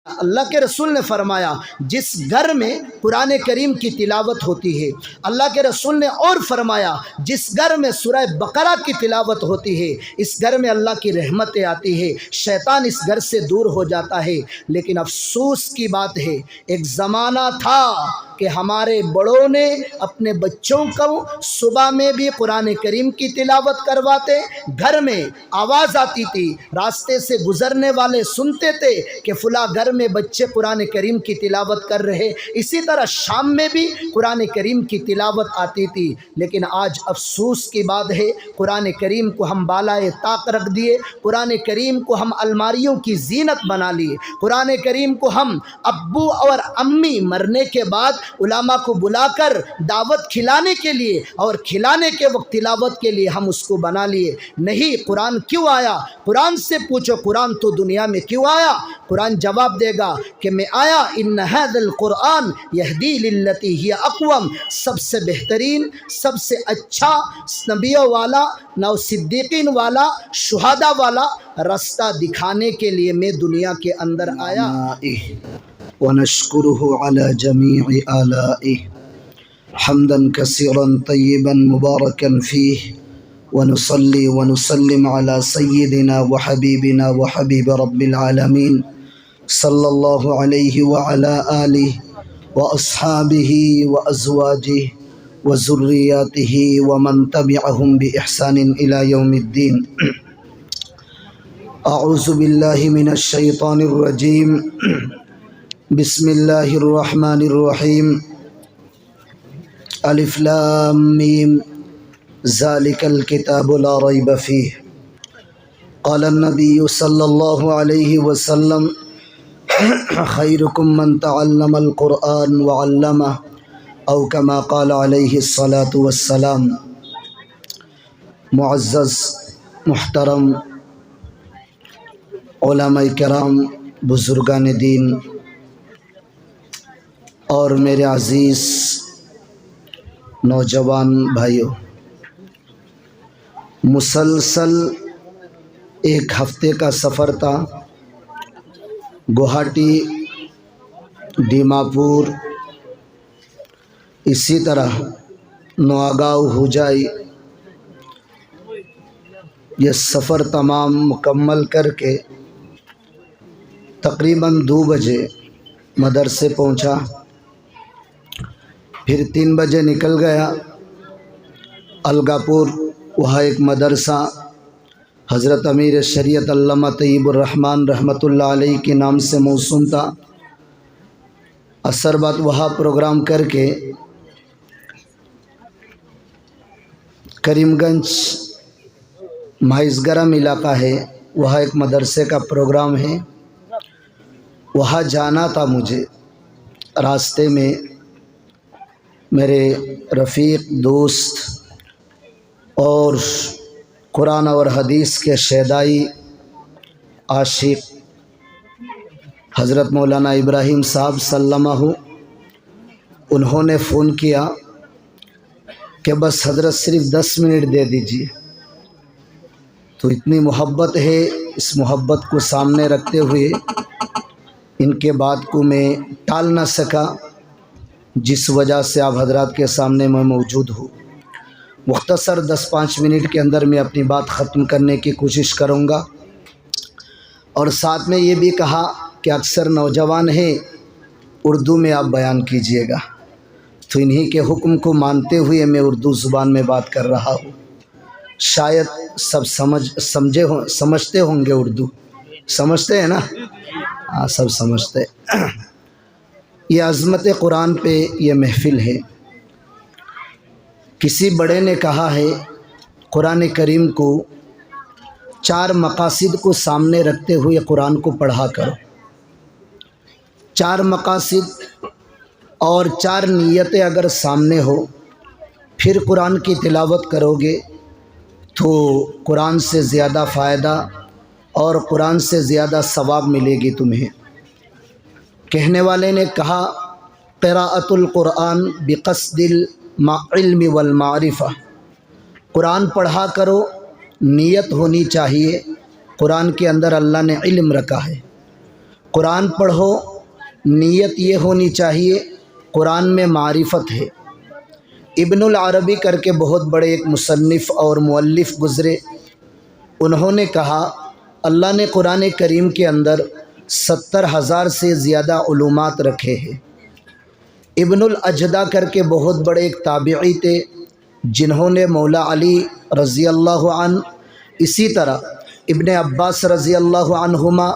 اللہ کے رسول نے فرمایا جس گھر میں قرآن کریم کی تلاوت ہوتی ہے، اللہ کے رسول نے اور فرمایا جس گھر میں سورہ بقرہ کی تلاوت ہوتی ہے اس گھر میں اللہ کی رحمتیں آتی ہے، شیطان اس گھر سے دور ہو جاتا ہے۔ لیکن افسوس کی بات ہے، ایک زمانہ تھا کہ ہمارے بڑوں نے اپنے بچوں کو صبح میں بھی قرآن کریم کی تلاوت کرواتے، گھر میں آواز آتی تھی، راستے سے گزرنے والے سنتے تھے کہ فلاں گھر میں بچے قرآن کریم کی تلاوت کر رہے، اسی طرح شام میں بھی قرآن کریم کی تلاوت آتی تھی۔ لیکن آج افسوس کی بات ہے، قرآن کریم کو ہم بالائے طاق رکھ دیے، قرآن کریم کو ہم الماریوں کی زینت بنا لیے، قرآن کریم کو ہم ابو اور امی مرنے کے بعد علماء کو بلا کر دعوت کھلانے کے لیے اور کھلانے کے وقت تلاوت کے لیے ہم اس کو بنا لیے۔ نہیں، قرآن کیوں آیا؟ قرآن سے پوچھو قرآن تو دنیا میں کیوں آیا؟ قرآن جواب دے گا کہ میں آیا ان ھذا القرآن یہدی للتی ہی اقوم، سب سے بہترین، سب سے اچھا، نبیوں والا، نو صدیقین والا، شہداء والا راستہ دکھانے کے لیے میں دنیا کے اندر آیا۔ ونشكره على جميع آلائه حمدا كثيرا طيبا مباركا فيه ونصلي ونسلم على سيدنا وحبيبنا وحبيب رب العالمين صلى الله عليه وعلى آله وأصحابه وأزواجه وذرياته ومن تبعهم بإحسان إلى يوم الدين۔ أعوذ بالله من الشيطان الرجيم، بسم اللہ الرحمن الرحیم، الف لام میم ذالک الکتاب لا ریب فیہ، قال النبی صلی اللہ علیہ وسلم خیرکم من تعلم القرآن وعلمہ او کما قال علیہ الصلاة والسلام۔ معزز محترم علماء کرام، بزرگان دین اور میرے عزیز نوجوان بھائیوں، مسلسل ایک ہفتے کا سفر تھا، گوہاٹی، دیماپور، اسی طرح نوآگاؤں، ہوجائی، یہ سفر تمام مکمل کر کے تقریباً 2 بجے مدرسے پہنچا، پھر 3 بجے نکل گیا الگا پور، وہاں ایک مدرسہ حضرت امیر شریعت علامہ طیب الرحمن رحمۃ اللہ علیہ کے نام سے موسوم تھا۔ عصر بعد وہاں پروگرام کر کے کریم گنج ماہیز گرم علاقہ ہے، وہاں ایک مدرسے کا پروگرام ہے، وہاں جانا تھا مجھے۔ راستے میں میرے رفیق، دوست اور قرآن اور حدیث کے شیدائی عاشق حضرت مولانا ابراہیم صاحب سلمہ، انہوں نے فون کیا کہ بس حضرت صرف 10 منٹ دے دیجیے۔ تو اتنی محبت ہے، اس محبت کو سامنے رکھتے ہوئے ان کے بات کو میں ٹال نہ سکا، جس وجہ سے آپ حضرات کے سامنے میں موجود ہوں۔ مختصر 10-5 منٹ کے اندر میں اپنی بات ختم کرنے کی کوشش کروں گا، اور ساتھ میں یہ بھی کہا کہ اکثر نوجوان ہیں، اردو میں آپ بیان کیجئے گا، تو انہی کے حکم کو مانتے ہوئے میں اردو زبان میں بات کر رہا ہوں۔ شاید سب سمجھتے ہوں گے اردو، سمجھتے ہیں نا؟ ہاں، سب سمجھتے ہیں۔ یہ عظمت قرآن پہ یہ محفل ہے۔ کسی بڑے نے کہا ہے قرآن کریم کو 4 مقاصد کو سامنے رکھتے ہوئے قرآن کو پڑھا کرو۔ 4 مقاصد اور 4 نیتیں اگر سامنے ہو، پھر قرآن کی تلاوت کرو گے تو قرآن سے زیادہ فائدہ اور قرآن سے زیادہ ثواب ملے گی تمہیں۔ کہنے والے نے کہا قراءۃ القرآن بقصد العلم والمعرفہ، قرآن پڑھا کرو، نیت ہونی چاہیے، قرآن کے اندر اللہ نے علم رکھا ہے، قرآن پڑھو، نیت یہ ہونی چاہیے قرآن میں معرفت ہے۔ ابن العربی کر کے بہت بڑے ایک مصنف اور مؤلف گزرے، انہوں نے کہا اللہ نے قرآن کریم کے اندر 70,000 سے زیادہ علومات رکھے ہیں۔ ابن الاجدہ کر کے بہت بڑے ایک تابعی تھے جنہوں نے مولا علی رضی اللہ عنہ، اسی طرح ابن عباس رضی اللہ عنہما،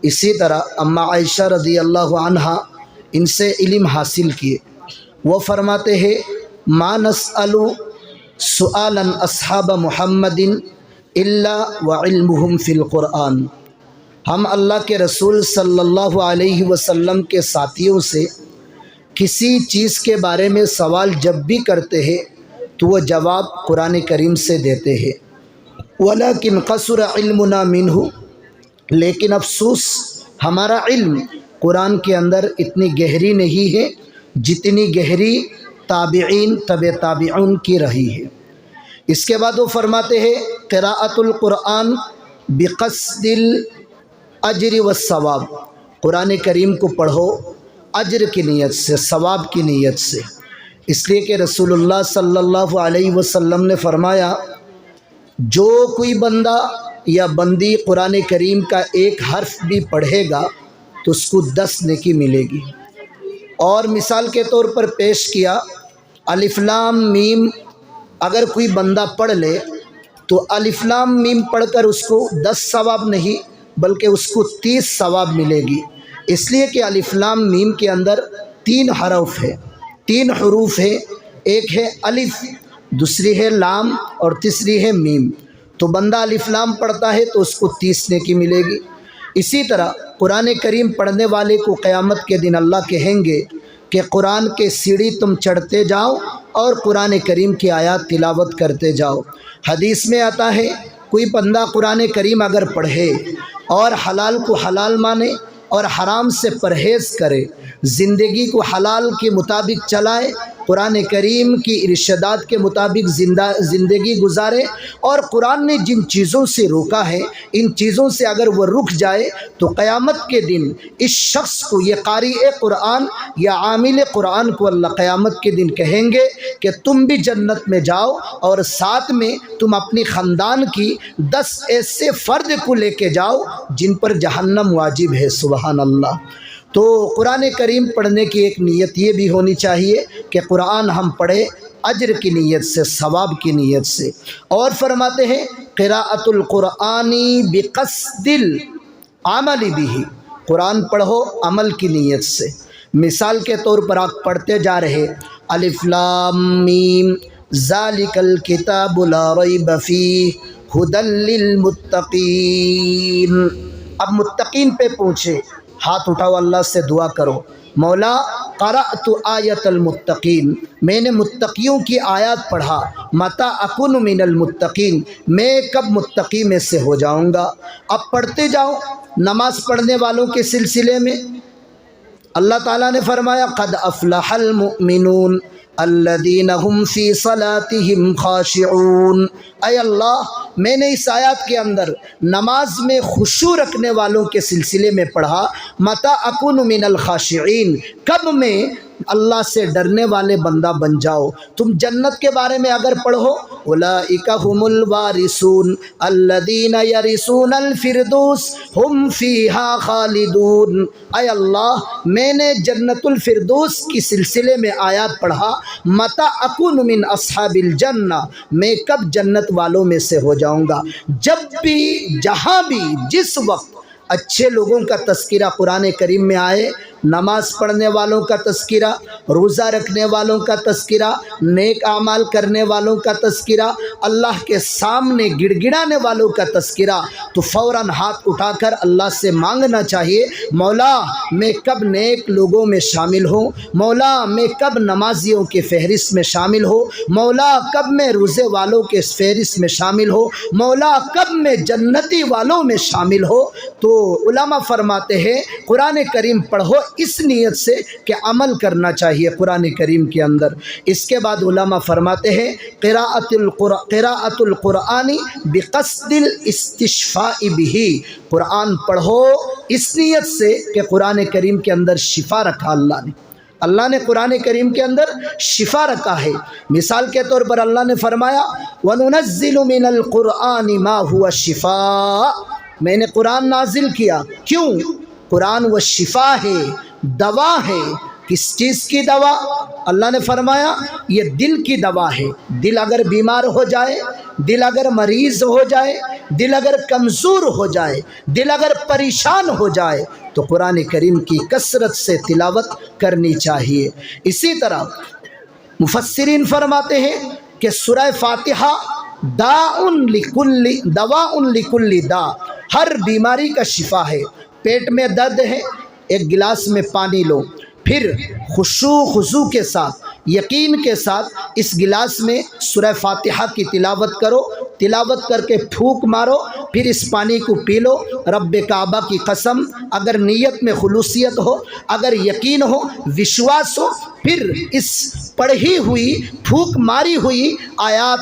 اسی طرح اما عائشہ رضی اللہ عنہا، ان سے علم حاصل کیے۔ وہ فرماتے ہیں ما نسأل سؤالا اصحاب محمد الا وعلمهم فی القرآن، ہم اللہ کے رسول صلی اللہ علیہ وسلم کے ساتھیوں سے کسی چیز کے بارے میں سوال جب بھی کرتے ہیں تو وہ جواب قرآن کریم سے دیتے ہیں۔ ولیکن قصر علمنا منہ، لیکن افسوس ہمارا علم قرآن کے اندر اتنی گہری نہیں ہے جتنی گہری تابعین تبع تابعون کی رہی ہے۔ اس کے بعد وہ فرماتے ہیں قراءۃ القرآن بقصد الاجر والثواب، قرآن کریم کو پڑھو اجر کی نیت سے، ثواب کی نیت سے، اس لیے کہ رسول اللہ صلی اللہ علیہ وسلم نے فرمایا جو کوئی بندہ یا بندی قرآن کریم کا ایک حرف بھی پڑھے گا تو اس کو 10 نیکی ملے گی۔ اور مثال کے طور پر پیش کیا الف لام میم، اگر کوئی بندہ پڑھ لے تو الف لام میم پڑھ کر اس کو 10 ثواب نہیں بلکہ اس کو 30 ثواب ملے گی، اس لیے کہ الف لام میم کے اندر 3 حرف ہے، 3 حروف ہے، ایک ہے الف، دوسری ہے لام اور تیسری ہے میم۔ تو بندہ الف لام پڑھتا ہے تو اس کو 30 نیکی ملے گی۔ اسی طرح قرآن کریم پڑھنے والے کو قیامت کے دن اللہ کہیں گے کہ قرآن کے سیڑھی تم چڑھتے جاؤ اور قرآن کریم کی آیات تلاوت کرتے جاؤ۔ حدیث میں آتا ہے کوئی بندہ قرآن کریم اگر پڑھے اور حلال کو حلال مانے اور حرام سے پرہیز کرے، زندگی کو حلال کے مطابق چلائے، قرآن کریم کی ارشادات کے مطابق زندگی گزارے، اور قرآن نے جن چیزوں سے روکا ہے ان چیزوں سے اگر وہ رک جائے تو قیامت کے دن اس شخص کو، یہ قاری قرآن یا عامل قرآن کو، اللہ قیامت کے دن کہیں گے کہ تم بھی جنت میں جاؤ اور ساتھ میں تم اپنی خاندان کی 10 ایسے فرد کو لے کے جاؤ جن پر جہنم واجب ہے۔ سبحان اللہ۔ تو قرآن کریم پڑھنے کی ایک نیت یہ بھی ہونی چاہیے کہ قرآن ہم پڑھیں اجر کی نیت سے، ثواب کی نیت سے۔ اور فرماتے ہیں قراءۃ القرآن بقصد العمل بہ، قرآن پڑھو عمل کی نیت سے۔ مثال کے طور پر آپ پڑھتے جا رہے الف لام میم ذالک الکتاب لا ریب فیہ ھدی للمتقین، اب متقین پہ پوچھے، ہاتھ اٹھاؤ اللہ سے دعا کرو، مولا قرأت آیت المتقین، میں نے متقیوں کی آیات پڑھا، متی اکون من المتقین، میں کب متقی میں سے ہو جاؤں گا۔ اب پڑھتے جاؤ نماز پڑھنے والوں کے سلسلے میں اللہ تعالیٰ نے فرمایا قد افلح المؤمنون الذین هم فی صلاتهم خاشعون، اے اللہ میں نے اس آیات کے اندر نماز میں خشوع رکھنے والوں کے سلسلے میں پڑھا، متی اکون من الخاشعین، کب میں اللہ سے ڈرنے والے بندہ بن جاؤ۔ تم جنت کے بارے میں اگر پڑھو اولئک هم الوارثون الذین یرثون الفردوس هم فیہا خالدون، اے اللہ میں نے جنت الفردوس کی سلسلے میں آیات پڑھا، متی اکون من اصحاب الجنہ، میں کب جنت والوں میں سے ہو جاؤں گا۔ جب بھی جہاں بھی جس وقت اچھے لوگوں کا تذکرہ قرآن کریم میں آئے، نماز پڑھنے والوں کا تذکرہ، روزہ رکھنے والوں کا تذکرہ، نیک اعمال کرنے والوں کا تذکرہ، اللہ کے سامنے گڑ گڑانے والوں کا تذکرہ، تو فوراً ہاتھ اٹھا کر اللہ سے مانگنا چاہیے مولا میں کب نیک لوگوں میں شامل ہوں، مولا میں کب نمازیوں کے فہرست میں شامل ہوں، مولا کب میں روزے والوں کے فہرست میں شامل ہوں، مولا کب میں جنتی والوں میں شامل ہو۔ تو علماء فرماتے ہیں قرآن کریم پڑھو اس نیت سے کہ عمل کرنا چاہیے قرآن کریم کے اندر۔ اس کے بعد علماء فرماتے ہیں قراءۃ القرآن بقصد الاستشفاء به، قرآن پڑھو اس نیت سے کہ قرآن کریم کے اندر شفا رکھا اللہ نے قرآن کریم کے اندر شفا رکھا ہے۔ مثال کے طور پر اللہ نے فرمایا وَنُنَزِّلُ مِنَ الْقُرْآنِ مَا هُوَ شِفَاء، میں نے قرآن نازل کیا، کیوں؟ قرآن وہ شفا ہے، دوا ہے۔ کس چیز کی دوا؟ اللہ نے فرمایا یہ دل کی دوا ہے۔ دل اگر بیمار ہو جائے، دل اگر مریض ہو جائے، دل اگر کمزور ہو جائے، دل اگر پریشان ہو جائے تو قرآن کریم کی کثرت سے تلاوت کرنی چاہیے۔ اسی طرح مفسرین فرماتے ہیں کہ سورہ فاتحہ دواء لکل داء، ہر بیماری کا شفا ہے۔ پیٹ میں درد ہے، ایک گلاس میں پانی لو، پھر خضوع کے ساتھ، یقین کے ساتھ اس گلاس میں سورہ فاتحہ کی تلاوت کرو، تلاوت کر کے پھونک مارو، پھر اس پانی کو پی لو۔ رب کعبہ کی قسم، اگر نیت میں خلوصیت ہو، اگر یقین ہو، وشواس ہو، پھر اس پڑھی ہوئی پھونک ماری ہوئی آیات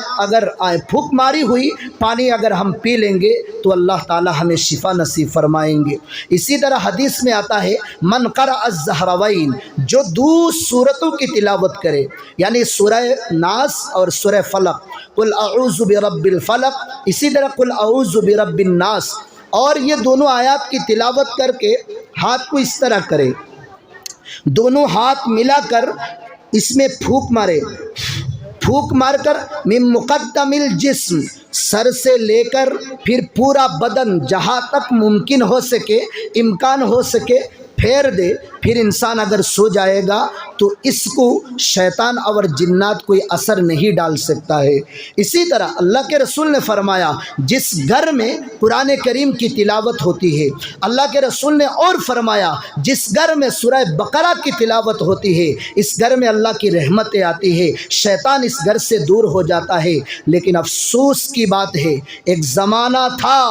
پھونک ماری ہوئی پانی اگر ہم پی لیں گے تو اللہ تعالی ہمیں شفا نصیب فرمائیں گے۔ اسی طرح حدیث میں آتا ہے من قرأ الزہراوین، جو دو سورتوں کی تلاوت کرے، یعنی سورہ ناس اور سورہ فلق، قل اعوذ برب الفلق، اسی طرح قل اعوذ برب الناس، اور یہ دونوں آیات کی تلاوت کر کے ہاتھ کو اس طرح کرے، دونوں ہاتھ ملا کر اس میں پھونک مارے، پھونک مار کر من مقدم الجسم، سر سے لے کر پھر پورا بدن جہاں تک ممکن ہو سکے، امکان ہو سکے پھیر دے، پھر انسان اگر سو جائے گا تو اس کو شیطان اور جنات کوئی اثر نہیں ڈال سکتا ہے۔ اسی طرح اللہ کے رسول نے فرمایا جس گھر میں قرآن کریم کی تلاوت ہوتی ہے، اللہ کے رسول نے اور فرمایا جس گھر میں سورہ بقرہ کی تلاوت ہوتی ہے، اس گھر میں اللہ کی رحمتیں آتی ہے، شیطان اس گھر سے دور ہو جاتا ہے۔ لیکن افسوس کی بات ہے، ایک زمانہ تھا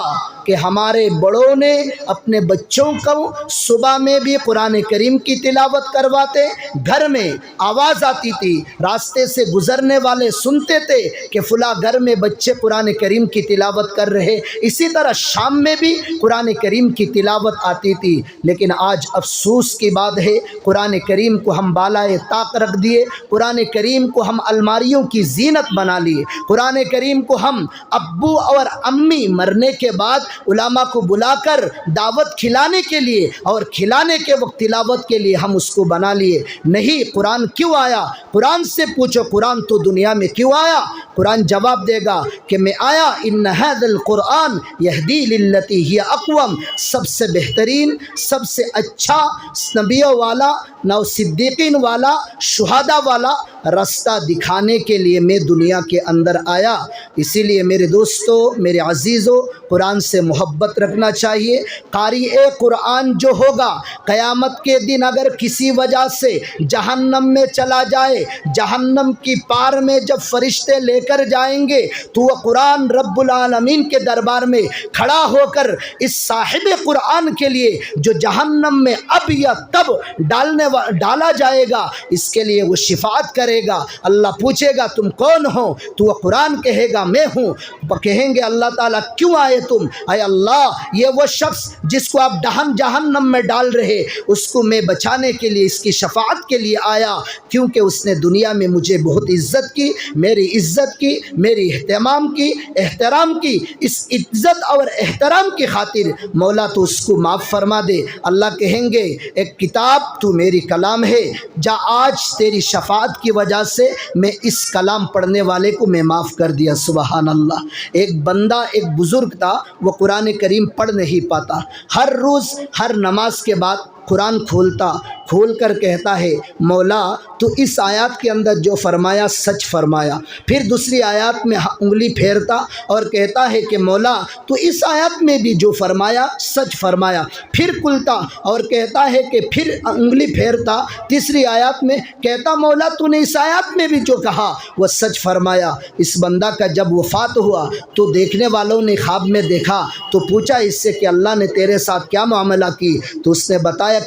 کہ ہمارے بڑوں نے اپنے بچوں کو صبح میں بھی قرآن کریم کی تلاوت کرواتے، گھر میں آواز آتی تھی، راستے سے گزرنے والے سنتے تھے کہ فلاں گھر میں بچے قرآن کریم کی تلاوت کر رہے، اسی طرح شام میں بھی قرآن کریم کی تلاوت آتی تھی۔ لیکن آج افسوس کی بات ہے، قرآن کریم کو ہم بالائے طاق رکھ دیے، قرآن کریم کو ہم الماریوں کی زینت بنا لیے، قرآن کریم کو ہم ابو اور امی مرنے کے بعد علماء کو بلا کر دعوت کھلانے کے لیے اور کھلانے کے وقت تلاوت کے لیے ہم اس کو بنا لیے۔ نہیں، قرآن کیوں آیا؟ قرآن سے پوچھو قرآن تو دنیا میں کیوں آیا؟ قرآن جواب دے گا کہ میں آیا ان ھذا القرآن یہدی للتی ہی اقوم، سب سے بہترین، سب سے اچھا، نبیوں والا، نو صدیقین والا، شہداء والا راستہ دکھانے کے لیے میں دنیا کے اندر آیا۔ اسی لیے میرے دوستو، میرے عزیزو، قرآن سے محبت رکھنا چاہیے۔ قاری قرآن جو ہوگا قیامت کے دن اگر کسی وجہ سے جہنم میں چلا جائے، جہنم کی پار میں جب فرشتے لے کر جائیں گے تو وہ قرآن رب العالمین کے دربار میں کھڑا ہو کر اس صاحب قرآن کے لیے جو جہنم میں اب یا تب ڈالا جائے گا، اس کے لیے وہ شفاعت کرے گا۔ اللہ پوچھے گا تم کون ہو؟ تو وہ قرآن کہے گا میں ہوں۔ کہیں گے اللہ تعالیٰ کیوں آئے تم؟ اے اللہ، یہ وہ شخص جس کو آپ جہنم میں ڈال رہے، اس کو میں بچانے کے لیے، اس کی شفاعت کے لیے آیا، کیونکہ اس نے دنیا میں مجھے بہت عزت کی، میری عزت کی، میری احترام کی، اس عزت اور احترام کی خاطر مولا تو اس کو معاف فرما دے۔ اللہ کہیں گے ایک کتاب تو میری کلام ہے، جا آج تیری شفاعت کی وجہ سے میں اس کلام پڑھنے والے کو میں معاف کر دیا۔ سبحان اللہ۔ ایک بندہ، ایک بزرگ تھا، وہ قرآن کریم پڑھ نہیں پاتا، ہر روز ہر نماز کے بعد قرآن کھول کر کہتا ہے مولا تو اس آیات کے اندر جو فرمایا سچ فرمایا، پھر دوسری آیات میں انگلی پھیرتا اور کہتا ہے کہ مولا تو اس آیات میں بھی جو فرمایا سچ فرمایا، پھر کھلتا اور کہتا ہے کہ پھر انگلی پھیرتا تیسری آیات میں، کہتا مولا تو نے اس آیات میں بھی جو کہا وہ سچ فرمایا۔ اس بندہ کا جب وفات ہوا تو دیکھنے والوں نے خواب میں دیکھا تو پوچھا اس سے کہ اللہ نے تیرے ساتھ کیا معاملہ کی؟ تو اس نے بتایا